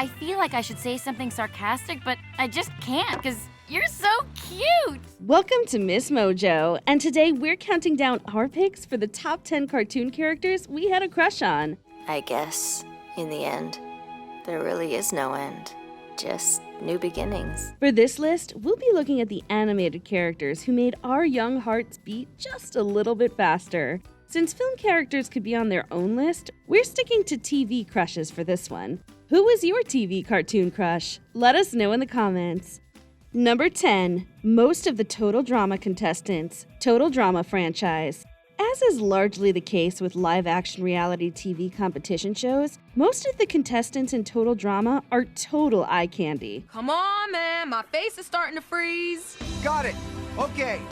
I feel like I should say something sarcastic, but I just can't because you're so cute. Welcome to MsMojo, and today we're counting down our picks for the top 10 cartoon characters we had a crush on. I guess, in the end, there really is no end. Just new beginnings. For this list, we'll be looking at the animated characters who made our young hearts beat just a little bit faster. Since film characters could be on their own list, we're sticking to TV crushes for this one. Who was your TV cartoon crush? Let us know in the comments. Number 10. Most of the Total Drama contestants. Total Drama franchise. As is largely the case with live-action reality TV competition shows, most of the contestants in Total Drama are total eye candy. Come on, man. My face is starting to freeze. Got it. Okay.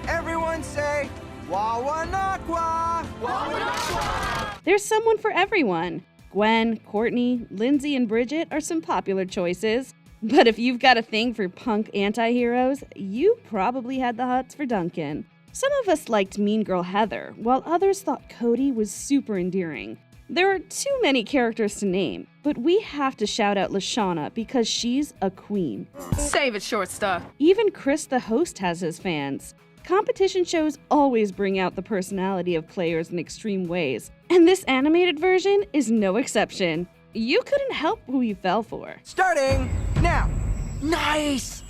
Everyone say, Wawanakwa! Wawanakwa! There's someone for everyone. Gwen, Courtney, Lindsay, and Bridget are some popular choices. But if you've got a thing for punk anti-heroes, you probably had the hots for Duncan. Some of us liked Mean Girl Heather, while others thought Cody was super endearing. There are too many characters to name, but we have to shout out Lashana because she's a queen. Save it, short stuff. Even Chris the host has his fans. Competition shows always bring out the personality of players in extreme ways, and this animated version is no exception. You couldn't help who you fell for. Starting now. Nice.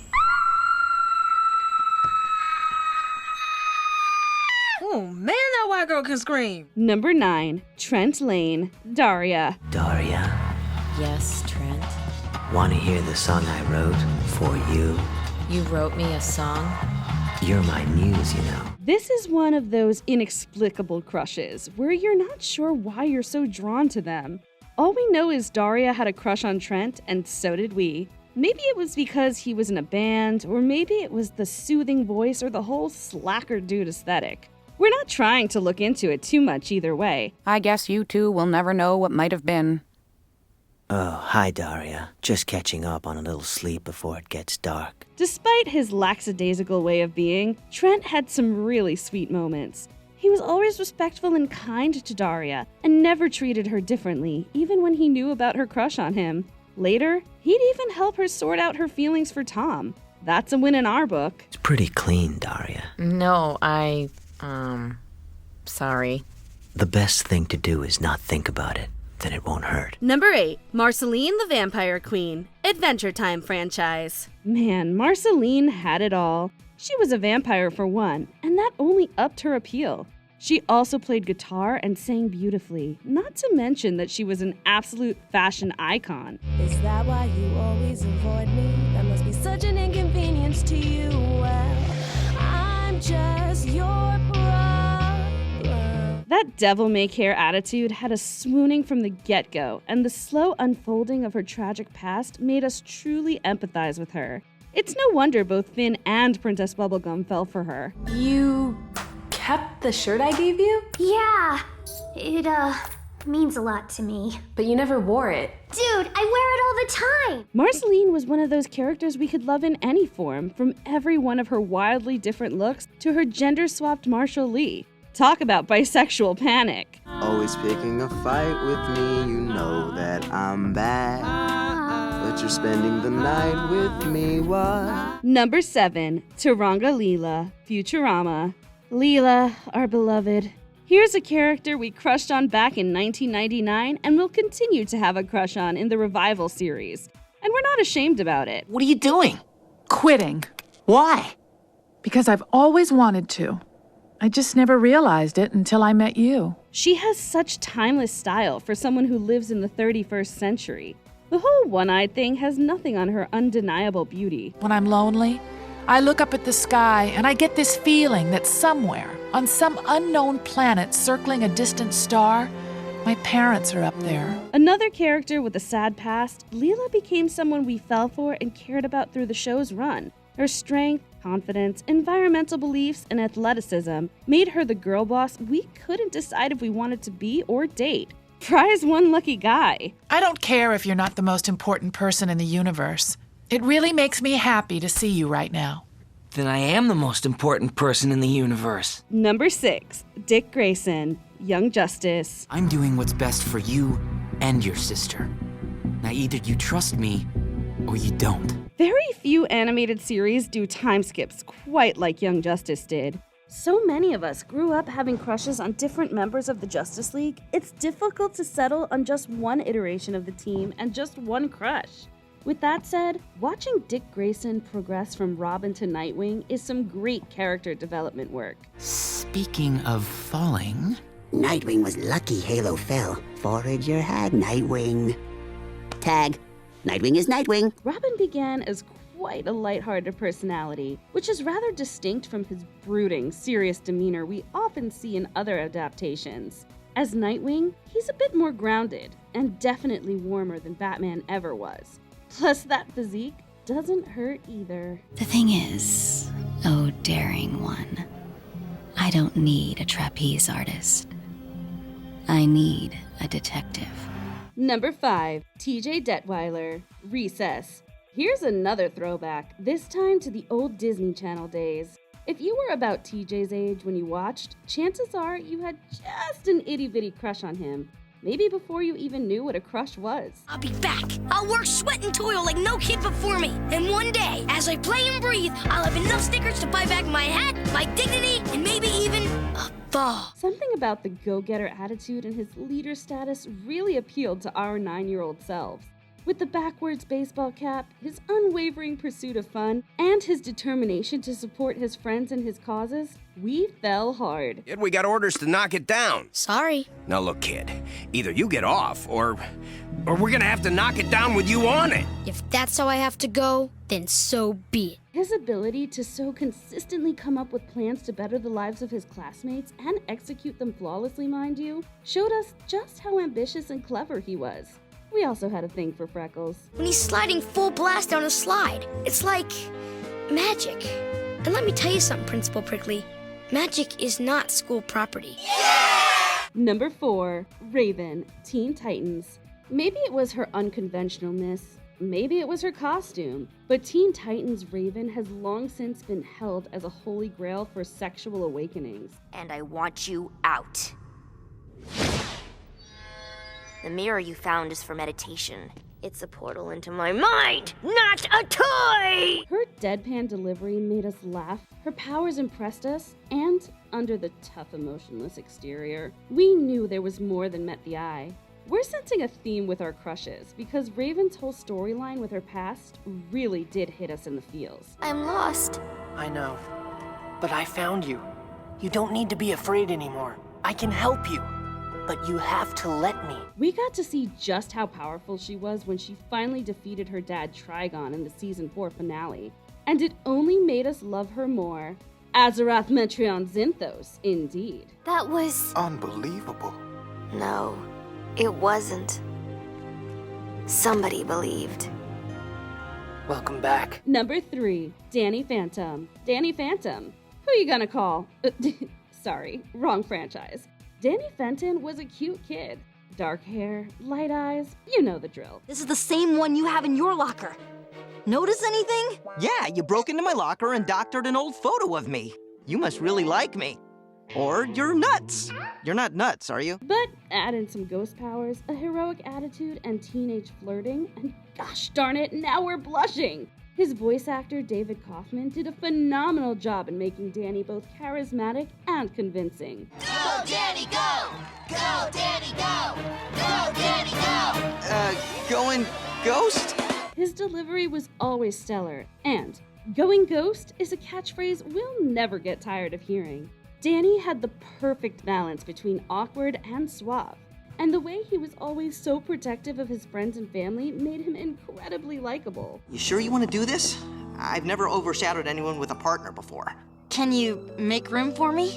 Oh, man, that white girl can scream. Number 9. Trent Lane, Daria. Daria, Yes, Trent. want to hear the song I wrote for you? You wrote me a song? You're my muse, you know. This is one of those inexplicable crushes where you're not sure why you're so drawn to them. All we know is Daria had a crush on Trent, and so did we. Maybe it was because he was in a band, or maybe it was the soothing voice or the whole slacker dude aesthetic. We're not trying to look into it too much either way. I guess you two will never know what might have been. Oh, hi, Daria. Just catching up on a little sleep before it gets dark. Despite his lackadaisical way of being, Trent had some really sweet moments. He was always respectful and kind to Daria, and never treated her differently, even when he knew about her crush on him. Later, he'd even help her sort out her feelings for Tom. That's a win in our book. It's pretty clean, Daria. No, sorry. The best thing to do is not think about it. Then it won't hurt. Number 8. Marceline the Vampire Queen, Adventure Time franchise. Man, Marceline had it all. She was a vampire for one, and that only upped her appeal. She also played guitar and sang beautifully, not to mention that she was an absolute fashion icon. Is that why you always avoid me? That must be such an inconvenience to you. Well, I'm just your problem. That devil-may-care attitude had us swooning from the get-go, and the slow unfolding of her tragic past made us truly empathize with her. It's no wonder both Finn and Princess Bubblegum fell for her. You kept the shirt I gave you? Yeah, it means a lot to me. But you never wore it. Dude, I wear it all the time! Marceline was one of those characters we could love in any form, from every one of her wildly different looks to her gender-swapped Marshall Lee. Talk about bisexual panic. Always picking a fight with me, you know that I'm bad. But you're spending the night with me, what? Number 7. Taranga Leela, Futurama. Leela, our beloved. Here's a character we crushed on back in 1999 and will continue to have a crush on in the Revival series. And we're not ashamed about it. What are you doing? Quitting. Why? Because I've always wanted to. I just never realized it until I met you. She has such timeless style for someone who lives in the 31st century. The whole one-eyed thing has nothing on her undeniable beauty. When I'm lonely, I look up at the sky and I get this feeling that somewhere, on some unknown planet circling a distant star, my parents are up there. Another character with a sad past, Leela became someone we fell for and cared about through the show's run. Her strength, confidence, environmental beliefs, and athleticism made her the girl boss we couldn't decide if we wanted to be or date. Prize one lucky guy. I don't care if you're not the most important person in the universe. It really makes me happy to see you right now. Then I am the most important person in the universe. Number 6. Dick Grayson, Young Justice. I'm doing what's best for you and your sister. Now either you trust me, or you don't. Very few animated series do time skips quite like Young Justice did. So many of us grew up having crushes on different members of the Justice League, it's difficult to settle on just one iteration of the team and just one crush. With that said, watching Dick Grayson progress from Robin to Nightwing is some great character development work. Speaking of falling... Nightwing was lucky Halo fell. Forward your hag, Nightwing. Tag. Nightwing is Nightwing. Robin began as quite a lighthearted personality, which is rather distinct from his brooding, serious demeanor we often see in other adaptations. As Nightwing, he's a bit more grounded, and definitely warmer than Batman ever was. Plus, that physique doesn't hurt either. The thing is, oh daring one, I don't need a trapeze artist. I need a detective. Number 5, TJ Detweiler, Recess. Here's another throwback, this time to the old Disney Channel days. If you were about TJ's age when you watched, chances are you had just an itty-bitty crush on him. Maybe before you even knew what a crush was. I'll be back. I'll work, sweat, and toil like no kid before me. And one day, as I play and breathe, I'll have enough stickers to buy back my hat, my dignity, and maybe even a ball. Something about the go-getter attitude and his leader status really appealed to our 9-year-old selves. With the backwards baseball cap, his unwavering pursuit of fun, and his determination to support his friends and his causes, we fell hard. Yet we got orders to knock it down. Sorry. Now look, kid, either you get off, or we're gonna have to knock it down with you on it. If that's how I have to go, then so be it. His ability to so consistently come up with plans to better the lives of his classmates and execute them flawlessly, mind you, showed us just how ambitious and clever he was. We also had a thing for Freckles. When he's sliding full blast down a slide, it's like magic. And let me tell you something, Principal Prickly. Magic is not school property. Yeah! Number 4, Raven, Teen Titans. Maybe it was her unconventionalness, maybe it was her costume, but Teen Titans Raven has long since been held as a holy grail for sexual awakenings. And I want you out. The mirror you found is for meditation. It's a portal into my mind, not a toy! Her deadpan delivery made us laugh, her powers impressed us, and under the tough, emotionless exterior, we knew there was more than met the eye. We're sensing a theme with our crushes, because Raven's whole storyline with her past really did hit us in the feels. I'm lost. I know, but I found you. You don't need to be afraid anymore. I can help you. But you have to let me. We got to see just how powerful she was when she finally defeated her dad Trigon in the Season 4 finale. And it only made us love her more. Azeroth Metreon Zinthos, indeed. That was... unbelievable. No, it wasn't. Somebody believed. Welcome back. Number 3, Danny Phantom. Danny Phantom. Who you gonna call? Sorry, wrong franchise. Danny Fenton was a cute kid. Dark hair, light eyes, you know the drill. This is the same one you have in your locker. Notice anything? Yeah, you broke into my locker and doctored an old photo of me. You must really like me. Or you're nuts. You're not nuts, are you? But add in some ghost powers, a heroic attitude, and teenage flirting, and gosh darn it, now we're blushing! His voice actor, David Kaufman, did a phenomenal job in making Danny both charismatic and convincing. Go, Danny, go! Go, Danny, go! Go, Danny, go! Going ghost? His delivery was always stellar, and going ghost is a catchphrase we'll never get tired of hearing. Danny had the perfect balance between awkward and suave, and the way he was always so protective of his friends and family made him incredibly likable. You sure you want to do this? I've never overshadowed anyone with a partner before. Can you make room for me?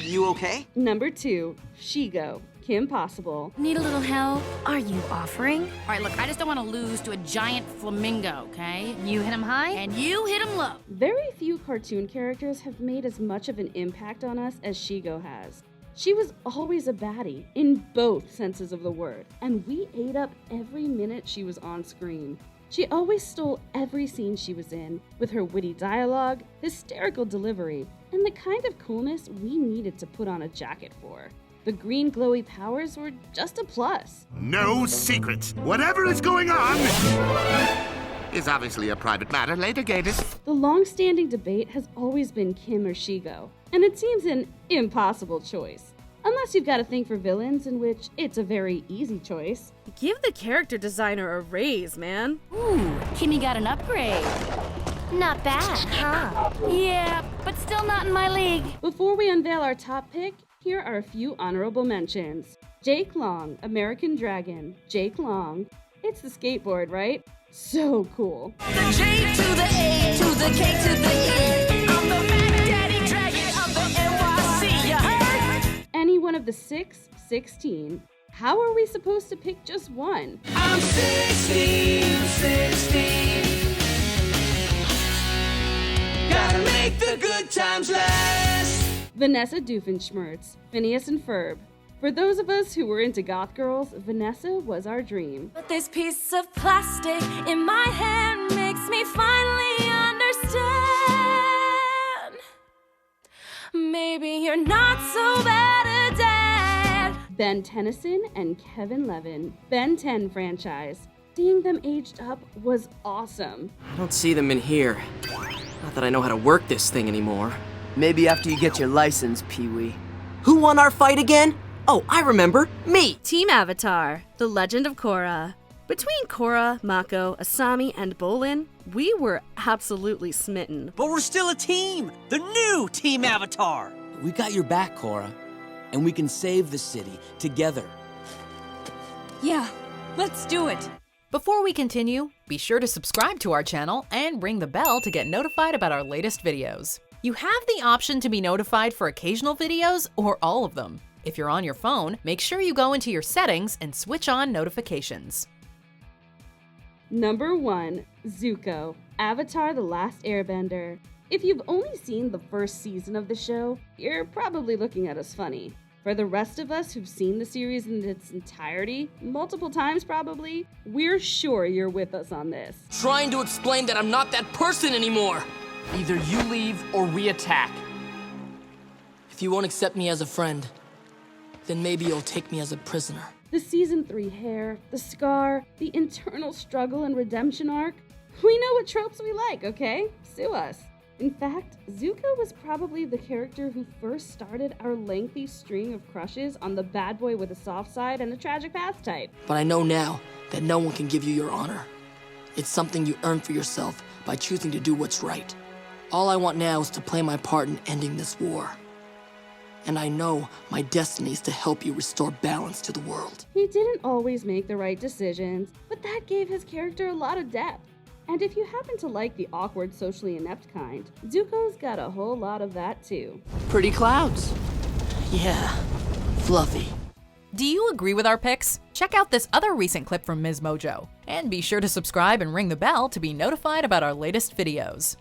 You okay? Number 2, Shigo, Kim Possible. Need a little help? Are you offering? All right, look, I just don't want to lose to a giant flamingo, okay? You hit him high? And you hit him low. Very few cartoon characters have made as much of an impact on us as Shigo has. She was always a baddie, in both senses of the word, and we ate up every minute she was on screen. She always stole every scene she was in, with her witty dialogue, hysterical delivery, and the kind of coolness we needed to put on a jacket for. The green glowy powers were just a plus. No secrets. Whatever is going on is obviously a private matter. Later, Gatus. The long-standing debate has always been Kim or Shigo, and it seems an impossible choice. Unless you've got a thing for villains, in which it's a very easy choice. Give the character designer a raise, man. Ooh, Kimmy got an upgrade. Not bad, huh? Yeah, but still not in my league. Before we unveil our top pick, here are a few honorable mentions. Jake Long, American Dragon. Jake Long. It's the skateboard, right? So cool. The J to the A to the K to the E. I'm the Mac Daddy Dragon of the NYC, you heard? Any one of the 16. How are we supposed to pick just one? I'm 16. Gotta make the good times last. Vanessa Doofenshmirtz, Phineas and Ferb. For those of us who were into goth girls, Vanessa was our dream. But this piece of plastic in my hand makes me finally understand. Maybe you're not so bad a dad. Ben Tennyson and Kevin Levin, Ben 10 franchise. Seeing them aged up was awesome. I don't see them in here. Not that I know how to work this thing anymore. Maybe after you get your license, Pee-wee. Who won our fight again? Oh, I remember. Me! Team Avatar, The Legend of Korra. Between Korra, Mako, Asami, and Bolin, we were absolutely smitten. But we're still a team! The new Team Avatar! We got your back, Korra. And we can save the city together. Yeah, let's do it. Before we continue, be sure to subscribe to our channel and ring the bell to get notified about our latest videos. You have the option to be notified for occasional videos or all of them. If you're on your phone, make sure you go into your settings and switch on notifications. Number 1, Zuko, Avatar: The Last Airbender. If you've only seen the first season of the show, you're probably looking at us funny. For the rest of us who've seen the series in its entirety, multiple times probably, we're sure you're with us on this. Trying to explain that I'm not that person anymore. Either you leave or we attack. If you won't accept me as a friend, then maybe you'll take me as a prisoner. The Season 3 hair, the scar, the internal struggle and redemption arc. We know what tropes we like, okay? Sue us. In fact, Zuko was probably the character who first started our lengthy string of crushes on the bad boy with a soft side and a tragic past type. But I know now that no one can give you your honor. It's something you earn for yourself by choosing to do what's right. All I want now is to play my part in ending this war. And I know my destiny is to help you restore balance to the world. He didn't always make the right decisions, but that gave his character a lot of depth. And if you happen to like the awkward, socially inept kind, Zuko's got a whole lot of that too. Pretty clouds. Yeah, fluffy. Do you agree with our picks? Check out this other recent clip from MsMojo. And be sure to subscribe and ring the bell to be notified about our latest videos.